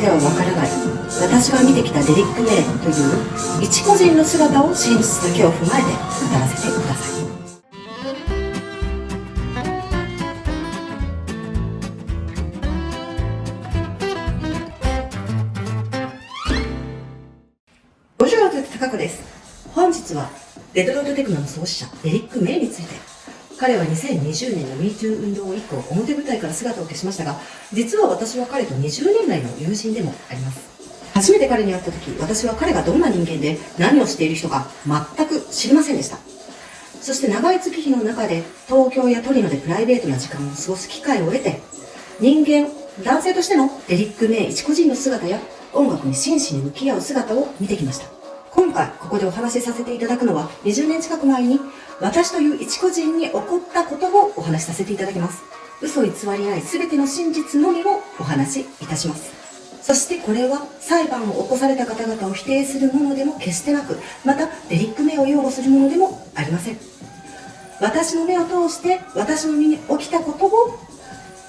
けではわからない、私が見てきたデリック・メイという一個人の姿を真実だけを踏まえて語らせてください。ご視聴いただき高子です。本日はデトロイトテクノの創始者デリック・メイについて。彼は2020年の MeToo 運動以降、表舞台から姿を消しましたが、実は私は彼と20年来の友人でもあります。初めて彼に会った時、私は彼がどんな人間で何をしている人か全く知りませんでした。そして長い月日の中で東京やトリノでプライベートな時間を過ごす機会を得て、男性としてのデリック・メイ一個人の姿や音楽に真摯に向き合う姿を見てきました。今回ここでお話しさせていただくのは、20年近く前に私という一個人に起こったことをお話しさせていただきます。嘘偽りない全ての真実のみをお話しいたします。そしてこれは裁判を起こされた方々を否定するものでも決してなく、またデリック・メイを擁護するものでもありません。私の目を通して私の身に起きたことを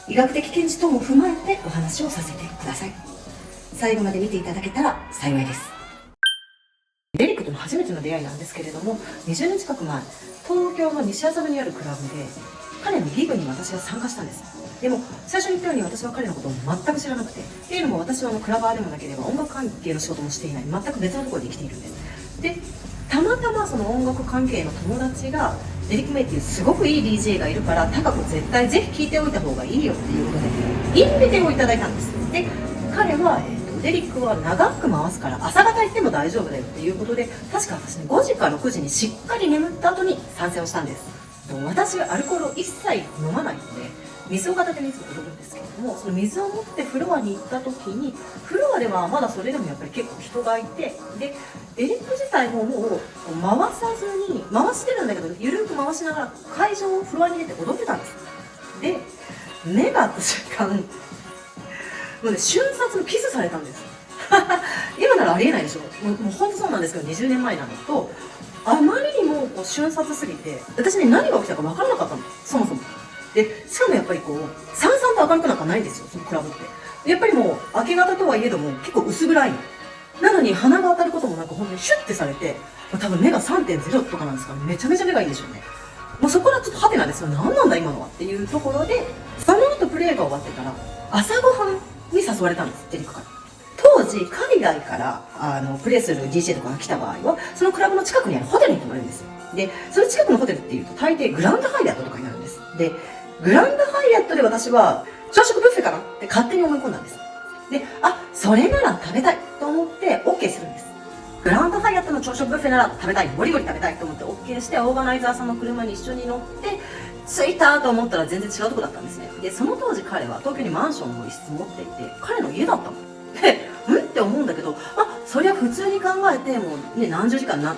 医学的見地等も踏まえてお話をさせてください。最後まで見ていただけたら幸いです。デリックとの初めての出会いなんですけれども、20年近く前、東京の西麻布にあるクラブで彼のギグに私は参加したんです。でも最初に言ったように、私は彼のことを全く知らなくて、っていうのも私はクラバーでもなければ音楽関係の仕事もしていない、全く別のところで生きているんです。で、たまたまその音楽関係の友達がデリック・メイっていうすごくいい DJ がいるから、高く絶対ぜひ聴いておいた方がいいよっていうことでインビテをいただいたんです。で、彼は、デリックは長く回すから朝方行っても大丈夫だよっていうことで、確か私ね、5時か6時にしっかり眠った後に参戦をしたんです。私はアルコールを一切飲まないので、水を片手にいつも踊るんですけれども、その水を持ってフロアに行った時に、フロアではまだそれでもやっぱり結構人がいて、でデリック自体ももう回さずに、回してるんだけどゆるく回しながら会場をフロアに出て踊ってたんです。で、目が合った瞬間、もうね、瞬殺のキスされたんです今ならありえないでしょ。もう本当そうなんですけど、20年前なのと、あまりにもこう瞬殺すぎて、私ね、何が起きたか分からなかったの、そもそも。で、しかもやっぱりこうさんさんと明るくなんかないんですよ、そのクラブって。やっぱりもう明け方とはいえども結構薄暗いのなのに、鼻が当たることもなく本当にシュッてされて、多分目が 3.0 とかなんですから、めちゃめちゃ目がいいでしょうね。もうそこからちょっとハテナですよ。何なんだ今のはっていうところで、その後プレーが終わってから朝ごはんに誘われたんです、デリックから。当時海外からプレイする DJ とかが来た場合は、そのクラブの近くにあるホテルに泊まるんですよ。で、その近くのホテルっていうと大抵グランドハイアットとかになるんです。で、グランドハイアットで私は朝食ブッフェかなって勝手に思い込んだんです。で、それなら食べたいと思って OK するんです。グランドハイアットの朝食ブッフェなら食べたい、ゴリゴリ食べたいと思って OK して、オーガナイザーさんの車に一緒に乗って着いたと思ったら全然違うとこだったんですね。で、その当時彼は東京にマンションの一室持っていて、彼の家だったので、って思うんだけど、そりゃ普通に考えてもうね、何十時間回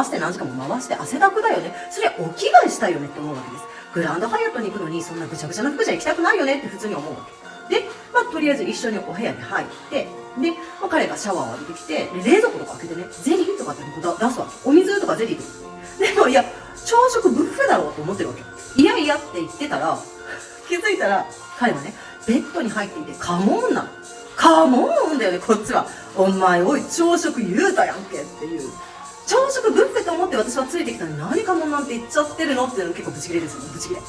して何時間も回して汗だくだよね、そりゃお着替えしたいよねって思うわけです。グランドハイアットに行くのにそんなぐちゃぐちゃな服じゃ行きたくないよねって普通に思うわけで、とりあえず一緒にお部屋に入って、で、彼がシャワーを浴びてきて、冷蔵庫とか開けてね、ゼリーとかって出すわけ。お水とかゼリーとか。でもいや、朝食ブッフェだろうと思ってるわけ。いやいやって言ってたら、気づいたら彼はね、ベッドに入っていてカモンなの。カモンだよね、こっちは。お前おい、朝食言うたやんけっていう。朝食ブッフェと思って私はついてきたのに、何カモンなんて言っちゃってるのっていうの結構ブチ切れですよね、ブチ切れ。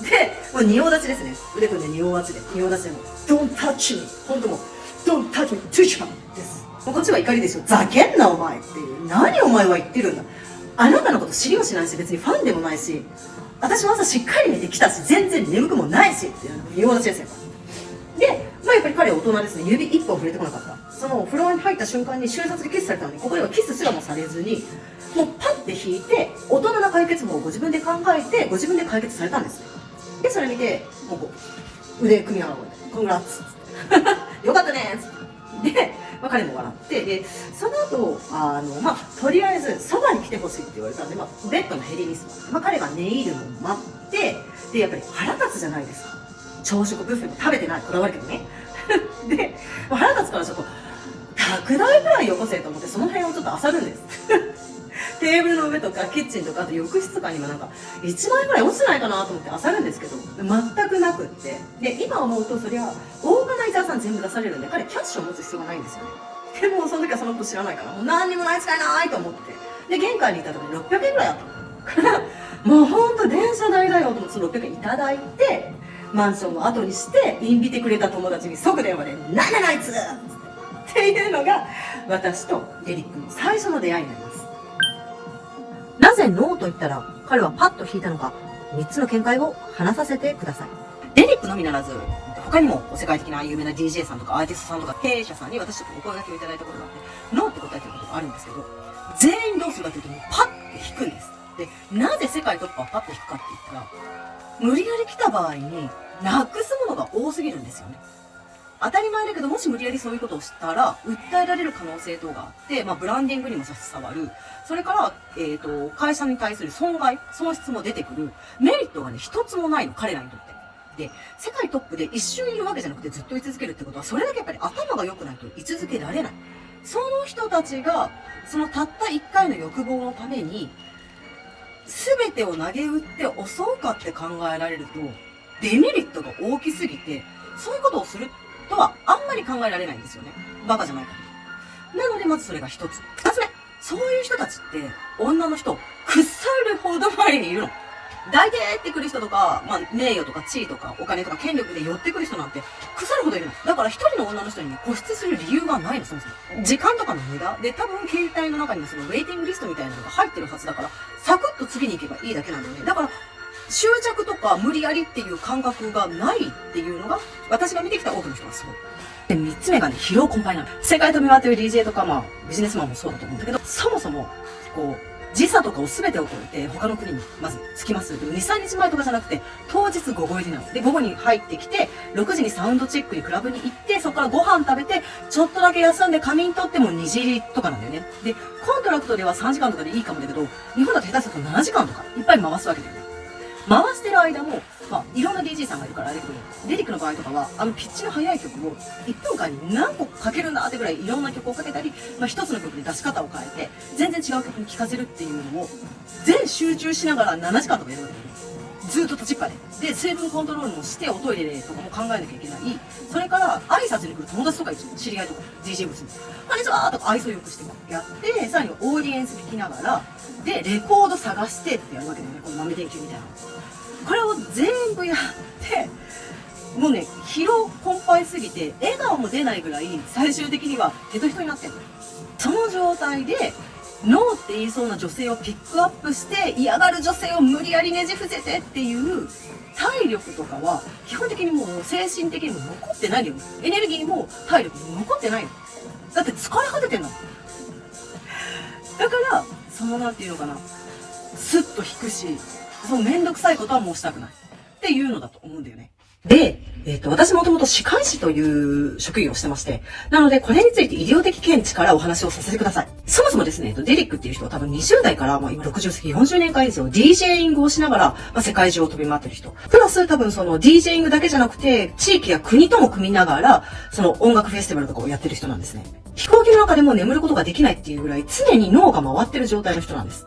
で、もう仁王立ちですね。腕組んで仁王立ちでもう Don't touch me、 本当もう Don't touch me, touch me です。もうこっちは怒りですよ。ざけんなお前っていう。何お前は言ってるんだ。あなたのこと知りもしないし、別にファンでもないし、私も朝しっかり寝てきたし、全然眠くもないしっていう仁王立ちですよ。で、やっぱり彼は大人ですね。指一本触れてこなかった。そのフロアに入った瞬間に瞬殺でキスされたのに、ここではキスすらもされずに、もうパッて引いて、大人な解決法をご自分で考えて、ご自分で解決されたんですね。で、それ見て、もうこう、腕組み合わせて、コングラッツよかったねーで、彼も笑って、で、その後、とりあえず、そばに来てほしいって言われたんで、ベッドのヘリに座って、彼が寝入るのを待って、で、やっぱり腹立つじゃないですか。朝食ブッフェも食べてない、こだわるけどね。で、腹立つからちょっと、拡大ぐらいよこせと思って、その辺をちょっと漁るんです。ってテーブルの上とかキッチンとか、あと浴室とかにもなんか1万円ぐらい落ちてないかなと思って漁るんですけど、全くなくって。で、今思うとそりゃ、オーガナイザーさん全部出されるんで、彼キャッシュを持つ必要がないんですよね。でも、その時はそのこと知らないから、もう何にもない使えないと思って。で、玄関にいた時に600円ぐらいあったの。から、もうほんと電車代だよと思って、その600円いただいて、マンションを後にして、インビてくれた友達に即電話で、なんでないつっていうのが、私とエリックの最初の出会いになります。なぜノーと言ったら、彼はパッと引いたのか、3つの見解を話させてください。エリックのみならず、他にも世界的な有名な DJ さんとかアーティストさんとか経営者さんに私ちょっとお声掛けをいただいたことがあって、ノーって答えてることがあるんですけど、全員どうするかというと、パッて引くんです。で、なぜ世界トップはパッて引くかって言ったら、無理やり来た場合に、なくすものが多すぎるんですよね。当たり前だけど、もし無理やりそういうことをしたら、訴えられる可能性等があって、ブランディングにも差し障る。それから、会社に対する損失も出てくる。メリットがね、一つもないの、彼らにとって。で、世界トップで一瞬いるわけじゃなくてずっと居続けるってことは、それだけやっぱり頭が良くないと居続けられない。その人たちが、そのたった一回の欲望のために、すべてを投げ打って襲うかって考えられると、デメリットが大きすぎて、そういうことをするとはあんまり考えられないんですよね。バカじゃないから。なのでまずそれが一つ。二つ目。そういう人たちって、女の人、腐るほど周りにいるの。抱いてってくる人とか、名誉とか地位とかお金とか権力で寄ってくる人なんて腐るほどいるの。だから一人の女の人にね、固執する理由がないの、そもそも。時間とかの無駄で、多分携帯の中にもそのウェイティングリストみたいなのが入ってるはずだから、サクッと次に行けばいいだけなんだよね。だから、執着とか無理やりっていう感覚がないっていうのが、私が見てきた多くの人はそう。で、三つ目がね、疲労困憊なの。世界飛び回ってる DJ とか、ビジネスマンもそうだと思うんだけど、そもそも、時差とかを全てを超えて他の国にまず着きます。2、3日前とかじゃなくて、当日午後入りなの。で、午後に入ってきて、6時にサウンドチェックにクラブに行って、そこからご飯食べて、ちょっとだけ休んで仮眠取っても2時入りとかなんだよね。で、コントラクトでは3時間とかでいいかもだけど、日本だと下手すると7時間とかいっぱい回すわけだよね。回してる間も、いろんな DJ さんがいるからあれだけど、デリックの場合とかは、ピッチの速い曲を1分間に何個かけるんだってぐらいいろんな曲をかけたり、一つの曲で出し方を変えて、全然違う曲に聴かせるっていうのを、全集中しながら7時間とかやるわけで、ずっと立ちっぱで。で、成分コントロールもして、おトイレとかも考えなきゃいけない。それから、挨拶に来る友達とかいる知り合いとか、DJ ブースに、こんにちはとか愛想よくしてやって、さらにオーディエンス聞きながら、で、レコード探してってやるわけだよね。この豆電球みたいな。これを全部やって、もうね、疲労困憊すぎて、笑顔も出ないぐらい、最終的にはヘトヘトになってるの。その状態で、ノーって言いそうな女性をピックアップして、嫌がる女性を無理やりねじ伏せてっていう、体力とかは、基本的にもう精神的にも残ってないのよ。エネルギーも体力も残ってないの。だって疲れ果ててんの。だから、なんていうのかな、スッと引くし、めんどくさいことはもうしたくない。っていうのだと思うんだよね。で、私もともと歯科医師という職業をしてまして、なのでこれについて医療的見地からお話をさせてください。そもそもですね、デリックっていう人は多分20代から今60過ぎ40年間以上 DJing をしながら、世界中を飛び回ってる人。プラス多分DJing だけじゃなくて、地域や国とも組みながら、音楽フェスティバルとかをやってる人なんですね。飛行機の中でも眠ることができないっていうぐらい常に脳が回ってる状態の人なんです。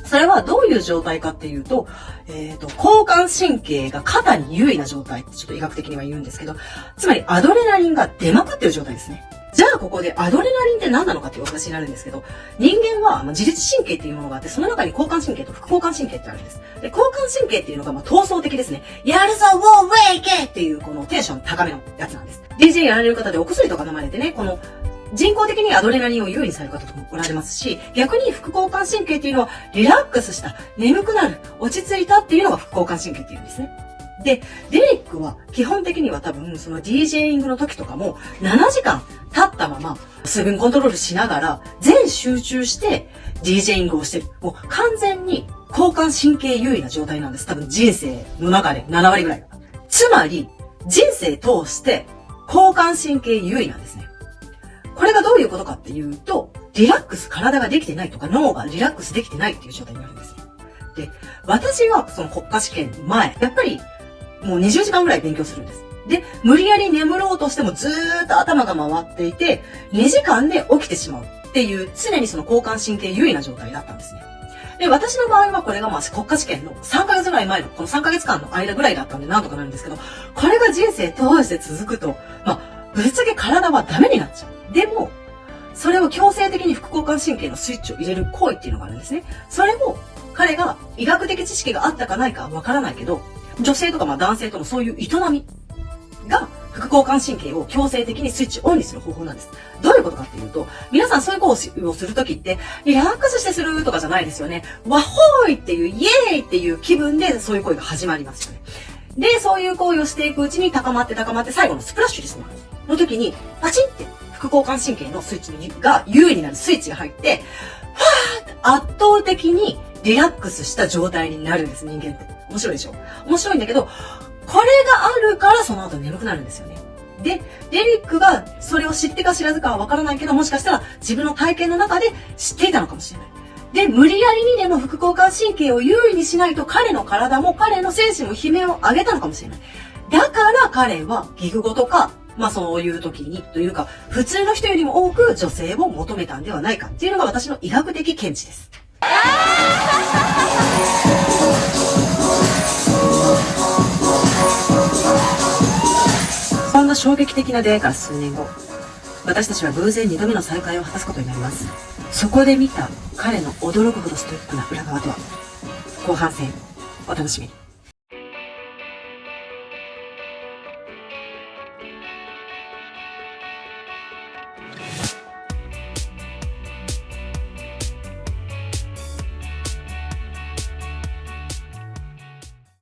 それはどういう状態かっていうと、交感神経が肩に優位な状態ってちょっと医学的には言うんですけど、つまりアドレナリンが出まくってる状態ですね。じゃあここでアドレナリンって何なのかっていうお話になるんですけど、人間は自律神経っていうものがあって、その中に交感神経と副交感神経ってあるんです。で、交感神経っていうのが闘争的ですね。やるぞ、ウォーウェイケっていうこのテンション高めのやつなんです。DJ やられる方でお薬とか飲まれてね、人工的にアドレナリンを優位にされる方ともおられますし、逆に副交感神経っていうのはリラックスした、眠くなる、落ち着いたっていうのが副交感神経っていうんですね。で、デリックは基本的には多分DJing の時とかも7時間経ったまま水分コントロールしながら全集中して DJing をしてる。もう完全に交感神経優位な状態なんです。多分人生の中で7割ぐらいが。つまり人生通して交感神経優位なんですね。これがどういうことかっていうと、リラックス体ができてないとか脳がリラックスできてないっていう状態になるんですよ。で、私は国家試験前、やっぱりもう20時間ぐらい勉強するんです。で、無理やり眠ろうとしてもずーっと頭が回っていて、2時間で起きてしまうっっていう常にその交感神経優位な状態だったんですね。で、私の場合はこれが国家試験の3ヶ月ぐらい前の、この3ヶ月間の間ぐらいだったんでなんとかなるんですけど、これが人生通して続くと、ぶっちゃけ体はダメになっちゃう。でも、それを強制的に副交感神経のスイッチを入れる行為っていうのがあるんですね。それを彼が医学的知識があったかないかはわからないけど、女性とか男性とのそういう営みが副交感神経を強制的にスイッチオンにする方法なんです。どういうことかっていうと、皆さんそういう行為をするときって、リラックスしてするとかじゃないですよね。わほーいっていう、イエーイっていう気分でそういう行為が始まりますよね。で、そういう行為をしていくうちに高まって最後のスプラッシュですの時に、パチンって副交感神経のスイッチが優位になるスイッチが入って、圧倒的にリラックスした状態になるんです、人間って。面白いでしょ？面白いんだけど、これがあるからその後眠くなるんですよね。で、デリックがそれを知ってか知らずかはわからないけど、もしかしたら自分の体験の中で知っていたのかもしれない。で、無理やりにでも副交感神経を優位にしないと彼の体も彼の精神も悲鳴を上げたのかもしれない。だから彼はギグ語とか、そういう時にというか、普通の人よりも多く女性を求めたんではないかっていうのが私の医学的見地です。そんな衝撃的な出会いから数年後、私たちは偶然2度目の再会を果たすことになります。そこで見た彼の驚くほどストイックな裏側とは。後半戦、お楽しみに。